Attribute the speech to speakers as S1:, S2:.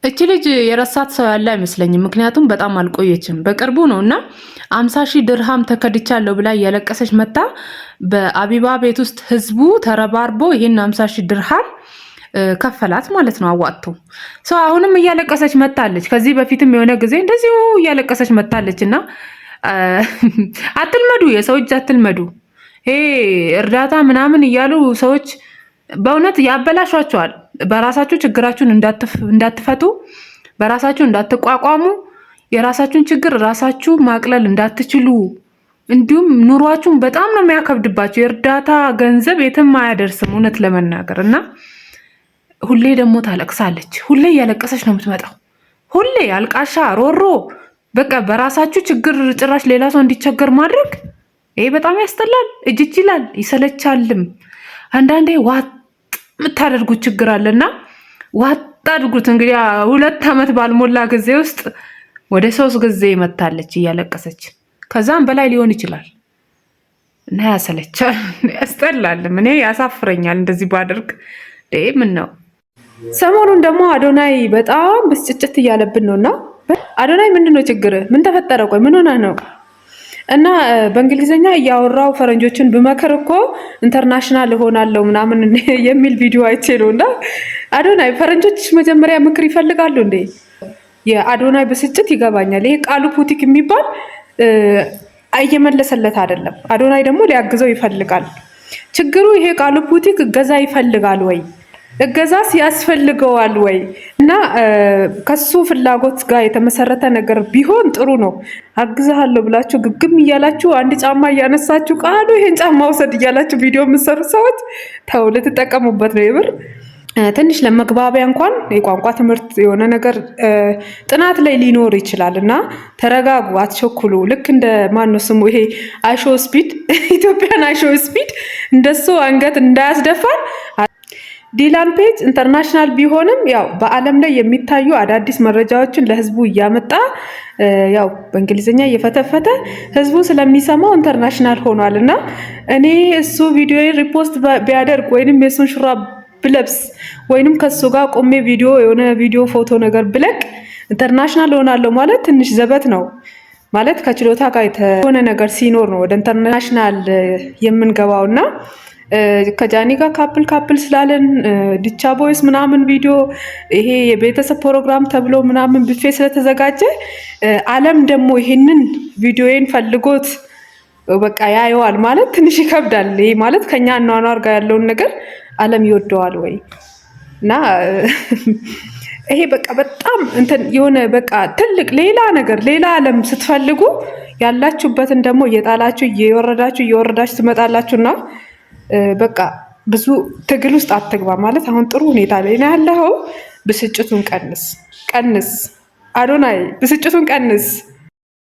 S1: እቺ ልጅ የረሳት ሰው ያለ አይመስለኝም። ምክንያቱም በጣም አልቆየችም፣ በቅርቡ ነው እና 50,000 ድርሃም ተከድቻለሁ ብላ እያለቀሰች መታ በአቢባ ቤት ውስጥ ህዝቡ ተረባርቦ ይሄን 50,000 ድርሃም ከፈላት ማለት ነው አዋጥቶ። ሰው አሁንም እያለቀሰች መታለች። ከዚህ በፊትም የሆነ ጊዜ እንደዚሁ እያለቀሰች መታለች እና አትልመዱ፣ የሰው እጅ አትልመዱ። ይሄ እርዳታ ምናምን እያሉ ሰዎች በእውነት ያበላሿቸዋል። በራሳችሁ ችግራችሁን እንዳትፈቱ፣ በራሳችሁ እንዳትቋቋሙ፣ የራሳችሁን ችግር ራሳችሁ ማቅለል እንዳትችሉ፣ እንዲሁም ኑሯችሁን በጣም ነው የሚያከብድባቸው። የእርዳታ ገንዘብ የትም አያደርስም እውነት ለመናገር እና ሁሌ ደግሞ ታለቅሳለች። ሁሌ እያለቀሰች ነው የምትመጣው። ሁሌ አልቃሻ ሮሮ። በቃ በራሳችሁ ችግር ጭራሽ ሌላ ሰው እንዲቸገር ማድረግ ይሄ በጣም ያስጠላል፣ እጅ ይላል፣ ይሰለቻልም። አንዳንዴ ዋጥ የምታደርጉት ችግር አለና ዋጥ አድርጉት። እንግዲህ 2 ዓመት ባልሞላ ጊዜ ውስጥ ወደ 3 ጊዜ መታለች እያለቀሰች፣ ከዛም በላይ ሊሆን ይችላል እና ያሰለቻል፣ ያስጠላልም። እኔ ያሳፍረኛል እንደዚህ ባደርግ። ምን ነው ሰሞኑን ደግሞ አዶናይ በጣም ብስጭጭት እያለብን ነውና፣ አዶናይ ምንድነው ችግር? ምን ተፈጠረ? ቆይ ምን ሆነ ነው? እና በእንግሊዝኛ እያወራው ፈረንጆችን ብመክር እኮ ኢንተርናሽናል እሆናለሁ ምናምን የሚል ቪዲዮ አይቼ ነው። እና አዶናይ ፈረንጆች መጀመሪያ ምክር ይፈልጋሉ እንዴ? የአዶናይ ብስጭት ይገባኛል። ይሄ ቃሉ ፑቲክ የሚባል እየመለሰለት አይደለም። አዶናይ ደግሞ ሊያግዘው ይፈልጋል። ችግሩ ይሄ ቃሉ ፑቲክ እገዛ ይፈልጋል ወይ? እገዛስ ያስፈልገዋል ወይ? እና ከሱ ፍላጎት ጋር የተመሰረተ ነገር ቢሆን ጥሩ ነው። አግዛለሁ ብላችሁ ግግም እያላችሁ አንድ ጫማ እያነሳችሁ ቃሉ ይሄን ጫማ ውሰድ እያላችሁ ቪዲዮ የምትሰሩ ሰዎች ተው፣ ልትጠቀሙበት ነው። የምር ትንሽ ለመግባቢያ እንኳን የቋንቋ ትምህርት የሆነ ነገር ጥናት ላይ ሊኖር ይችላል እና ተረጋጉ፣ አትቸኩሉ። ልክ እንደ ማነው ስሙ ይሄ አይሾ ስፒድ፣ ኢትዮጵያን አይሾ ስፒድ እንደሱ አንገት እንዳያስደፋን። ዲላን ፔጅ ኢንተርናሽናል ቢሆንም ያው በዓለም ላይ የሚታዩ አዳዲስ መረጃዎችን ለህዝቡ እያመጣ ያው በእንግሊዝኛ እየፈተፈተ ህዝቡ ስለሚሰማው ኢንተርናሽናል ሆኗል እና እኔ እሱ ቪዲዮ ሪፖስት ቢያደርግ ወይንም የሱን ሹራብ ብለብስ ወይንም ከሱ ጋር ቆሜ ቪዲዮ የሆነ ቪዲዮ ፎቶ ነገር ብለቅ ኢንተርናሽናል ሆናለሁ ማለት ትንሽ ዘበት ነው ማለት። ከችሎታ ጋር የሆነ ነገር ሲኖር ነው ወደ ኢንተርናሽናል የምንገባውና ከጃኒ ጋር ካፕል ስላለን ዲቻ ቦይስ ምናምን ቪዲዮ ይሄ የቤተሰብ ፕሮግራም ተብሎ ምናምን ብፌ ስለተዘጋጀ ዓለም ደግሞ ይሄንን ቪዲዮዬን ፈልጎት በቃ ያየዋል ማለት ትንሽ ይከብዳል። ይሄ ማለት ከኛ አኗኗር ጋር ያለውን ነገር ዓለም ይወደዋል ወይ? እና ይሄ በቃ በጣም እንትን የሆነ በቃ ትልቅ ሌላ ነገር ሌላ ዓለም ስትፈልጉ ያላችሁበትን ደግሞ እየጣላችሁ እየወረዳችሁ ትመጣላችሁና በቃ ብዙ ትግል ውስጥ አትግባ ማለት። አሁን ጥሩ ሁኔታ ላይ ነው ያለው። ብስጭቱን ቀንስ አዶናይ፣ ብስጭቱን ቀንስ።